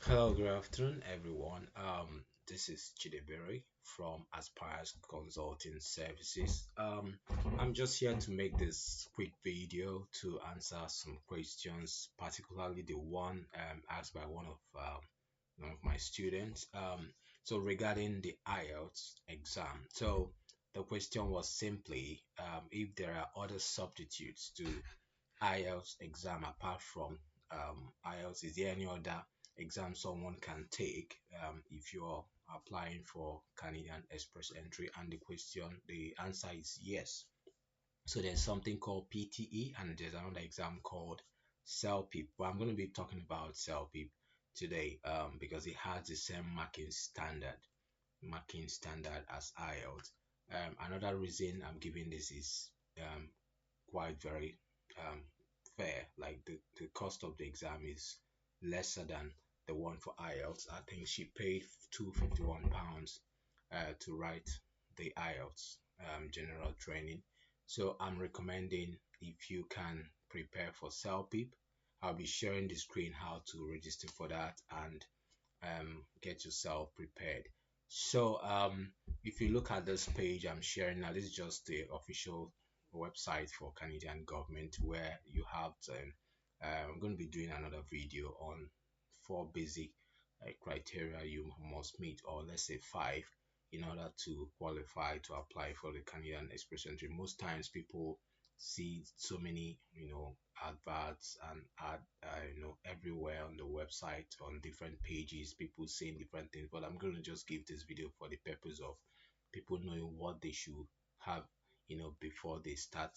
Hello, good afternoon, everyone. This is Chidebere from Aspires Consulting Services. I'm just here to make this quick video to answer some questions, particularly the one asked by one of my students. So regarding the IELTS exam. So the question was simply if there are other substitutes to IELTS exam apart from IELTS? Is there any other exam someone can take if you're applying for Canadian Express Entry? And the answer is yes. So there's something called PTE and there's another exam called CELPIP. But I'm going to be talking about CELPIP today because it has the same marking standard as IELTS. Another reason I'm giving this is quite very um, fair. Like the cost of the exam is lesser than the one for IELTS. I think she paid £251 to write the IELTS general training. So I'm recommending if you can prepare for CELPIP. I'll be sharing the screen how to register for that and get yourself prepared. So if you look at this page I'm sharing now, this is just the official website for Canadian government where you have I'm going to be doing another video on four basic criteria you must meet, or let's say five, in order to qualify to apply for the Canadian Express Entry. Most times people see so many adverts and everywhere on the website, on different pages, people saying different things, but I'm going to just give this video for the purpose of people knowing what they should have before they start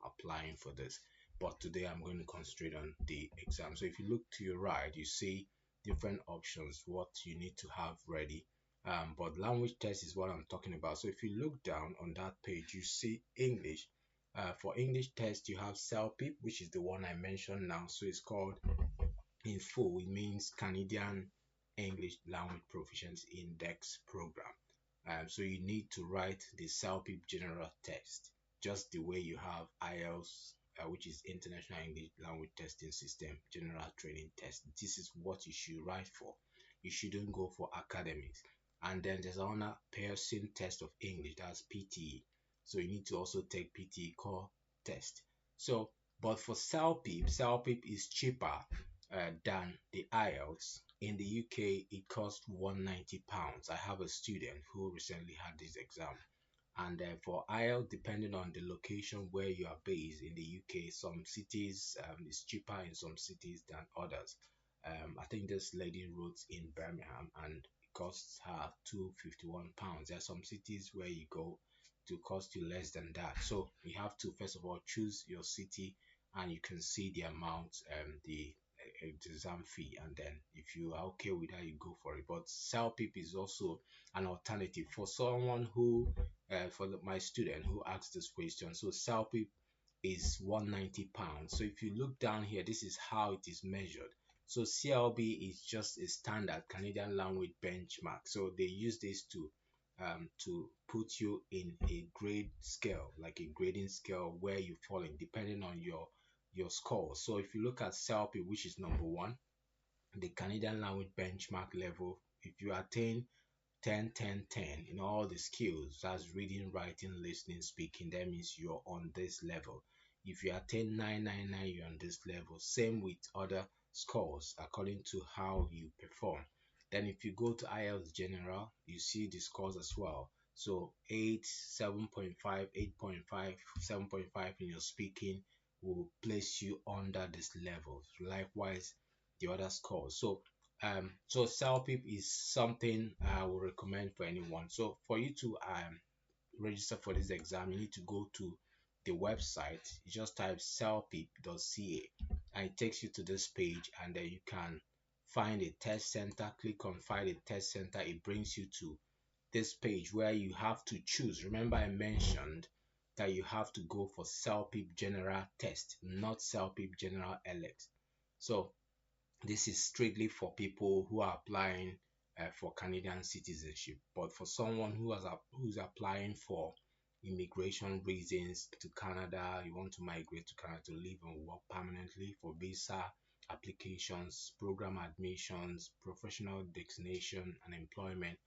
applying for this. But today I'm going to concentrate on the exam. So if you look to your right, you see different options what you need to have ready. But language test is what I'm talking about. So if you look down on that page, you see English. For English test, you have CELPIP, which is the one I mentioned now. So it's called, in full, it means Canadian English Language Proficiency Index Program. So you need to write the CELPIP general test, just the way you have IELTS, which is International English Language Testing System General Training Test. This is what you should write for. You shouldn't go for academics. And then there's another Pearson test of English, that's PTE. So you need to also take PTE core test. So, but for CELPIP is cheaper than the IELTS. In the UK, it costs £190. I have a student who recently had this exam. And for IELTS, depending on the location where you are based in the UK, some cities is cheaper in some cities than others. I think this lady wrote in Birmingham and it costs her £251. There are some cities where you go to cost you less than that. So you have to first of all choose your city and you can see the amount, the exam fee, and then if you are okay with that, you go for it. But CELPIP is also an alternative for someone who my student who asked this question. So CELPIP is £190. So if you look down here, this is how it is measured. So CLB is just a standard Canadian language benchmark. So they use this to put you in a grade scale, like a grading scale where you fall in depending on your score. So if you look at CELPIP, which is number one, the Canadian language benchmark level, if you attain 10 10 10 in all the skills, that's reading, writing, listening, speaking, that means you're on this level. If you attain 999, you're on this level. Same with other scores according to how you perform. Then if you go to IELTS general, you see the scores as well. So 8, 7.5, 8.5, 7.5 in your speaking will place you under this level. Likewise the other scores. So CELPIP is something I would recommend for anyone. So for you to register for this exam, you need to go to the website. You just type celpip.ca and it takes you to this page, and then you can find a test center. Click on find a test center. It brings you to this page where you have to choose. Remember I mentioned that you have to go for CELPIP general test, not CELPIP general LX. So this is strictly for people who are applying for Canadian citizenship. But for someone who's applying for immigration reasons to Canada, you want to migrate to Canada to live and work permanently for visa applications, program admissions, professional designation, and employment,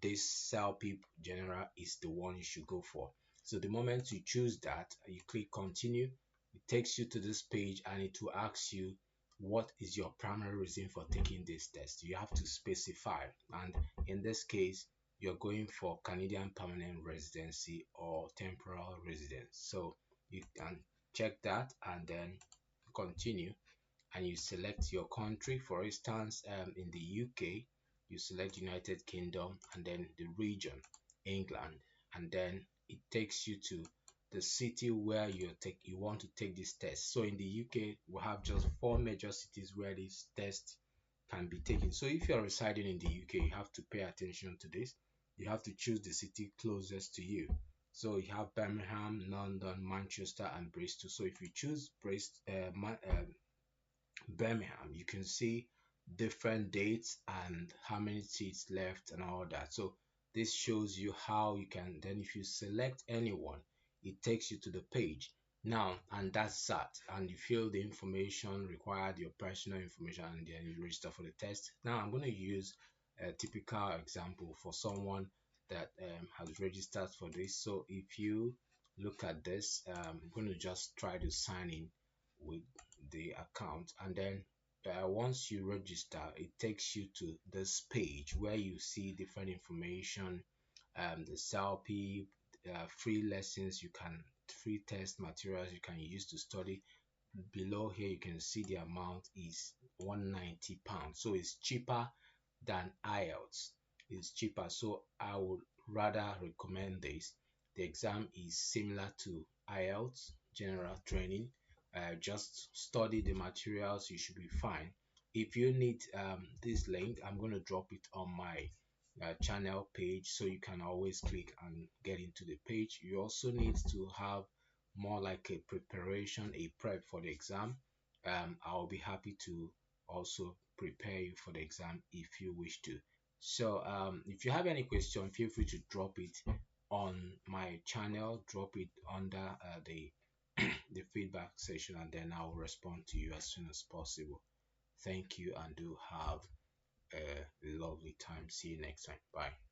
this CELPIP general is the one you should go for. So the moment you choose that, you click continue, it takes you to this page and it will ask you what is your primary reason for taking this test. You have to specify, and in this case, you're going for Canadian permanent residency or temporal residence. So you can check that and then continue, and you select your country. For instance, in the UK, you select United Kingdom and then the region, England, and then it takes you to the city where you want to take this test. So in the UK, we have just four major cities where this test can be taken. So if you're residing in the UK, you have to pay attention to this. You have to choose the city closest to you. So you have Birmingham, London, Manchester, and Bristol. So if you choose Birmingham, you can see different dates and how many seats left and all that. So this shows you how you can, then if you select anyone, it takes you to the page now, and that's that. And you fill the information required, your personal information, and then you register for the test. Now I'm going to use a typical example for someone that has registered for this. So if you look at this, I'm going to just try to sign in with the account, and then once you register, it takes you to this page where you see different information, the CELPIP, free lessons you can, free test materials you can use to study. Below here you can see the amount is £190, so it's cheaper than IELTS. It's cheaper, so I would rather recommend this. The exam is similar to IELTS general training. Just study the materials, you should be fine. If you need this link, I'm going to drop it on my channel page, so you can always click and get into the page. You also need to have more like a preparation, a prep for the exam. I'll be happy to also prepare you for the exam if you wish to. So if you have any question, feel free to drop it on my channel, drop it under the the feedback section, and then I'll respond to you as soon as possible. Thank you, and do have a lovely time. See you next time. Bye.